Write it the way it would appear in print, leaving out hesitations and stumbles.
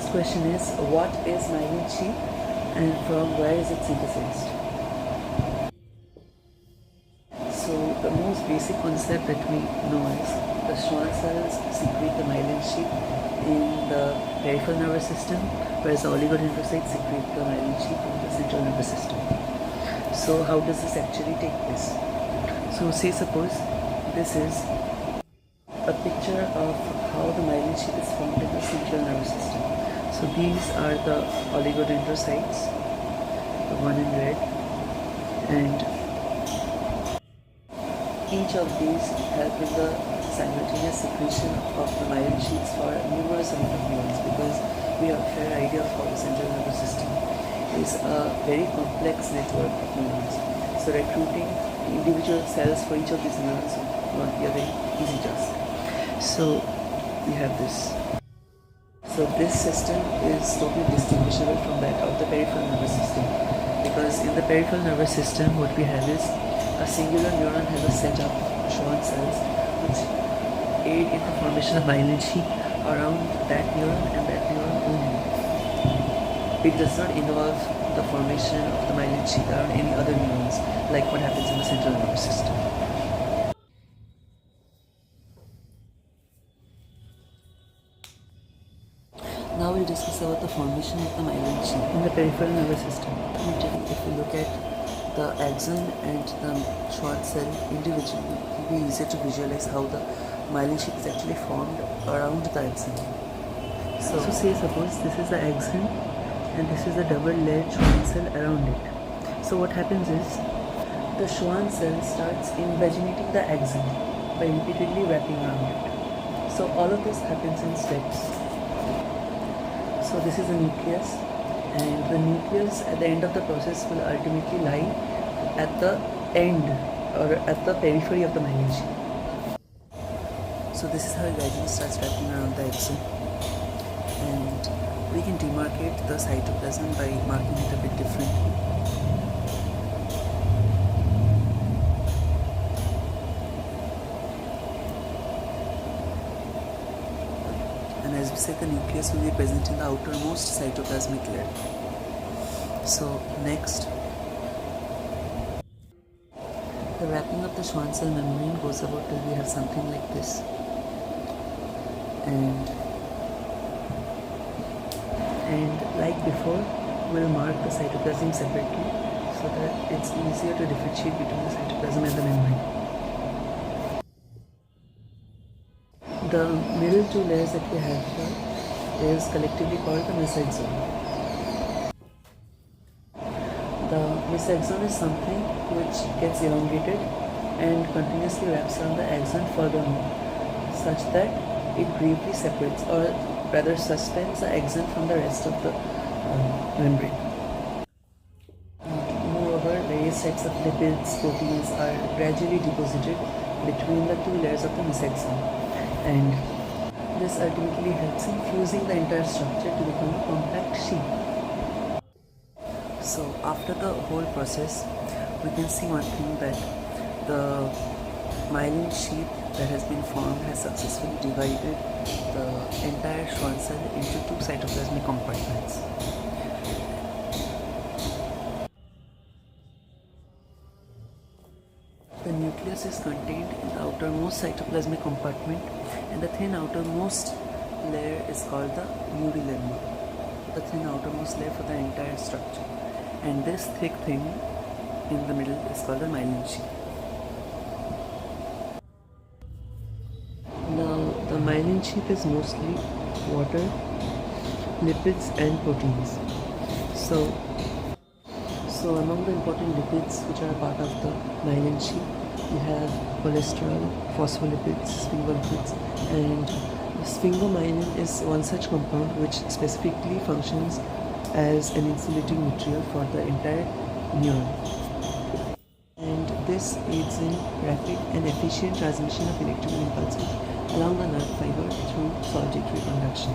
next question is, what is myelin sheath and from where is it synthesized? So the most basic concept that we know is the Schwann cells secrete the myelin sheath in the peripheral nervous system, whereas the oligodendrocytes secrete the myelin sheath in the central nervous system. So how does this actually take place? So say suppose this is a picture of how the myelin sheath is formed in the central nervous system. So these are the oligodendrocytes, the one in red, and each of these help in the simultaneous secretion of the myelin sheaths for numerous amount of neurons, because we have a fair idea of how the central nervous system is a very complex network of neurons. So recruiting individual cells for each of these neurons will not be a very easy task. So we have this. So this system is totally distinguishable from that of the peripheral nervous system, because in the peripheral nervous system what we have is a singular neuron has a set of Schwann cells which aid in the formation of myelin sheath around that neuron and that neuron only. It does not involve the formation of the myelin sheath around any other neurons like what happens in the central nervous system. Now we'll discuss about the formation of the myelin sheath in the peripheral nervous system. If we look at the axon and the Schwann cell individually, it will be easier to visualize how the myelin sheath is actually formed around the axon. So say suppose this is the axon and this is a double-layered Schwann cell around it. So what happens is the Schwann cell starts invaginating the axon by repeatedly wrapping around it. So all of this happens in steps. So this is the nucleus, and the nucleus at the end of the process will ultimately lie at the end or at the periphery of the myelin sheath. So this is how it gradually starts wrapping around the axon, and we can demarcate the cytoplasm by marking it a bit differently. And as we said, the nucleus will be present in the outermost cytoplasmic layer. So next, the wrapping of the Schwann cell membrane goes about till we have something like this, and like before, we'll mark the cytoplasm separately so that it's easier to differentiate between the cytoplasm and the membrane. The middle two layers that we have here is collectively called the mesexome. The mesexome is something which gets elongated and continuously wraps around the axon furthermore, such that it briefly separates, or rather suspends, the axon from the rest of the membrane. Moreover, various types of lipids, proteins are gradually deposited between the two layers of the mesexome, and this ultimately helps in fusing the entire structure to become a compact sheath. So after the whole process, we can see one thing, that the myelin sheath that has been formed has successfully divided the entire Schwann cell into two cytoplasmic compartments. The nucleus is contained in the outermost cytoplasmic compartment, and the thin outermost layer is called the myelin, the thin outermost layer for the entire structure, and this thick thing in the middle is called the myelin sheath. Now the myelin sheath is mostly water, lipids and proteins. So among the important lipids which are part of the myelin sheath, we have cholesterol, phospholipids, sphingolipids, and sphingomyelin is one such compound which specifically functions as an insulating material for the entire neuron. And this aids in rapid and efficient transmission of electrical impulses along the nerve fiber through solitary conduction.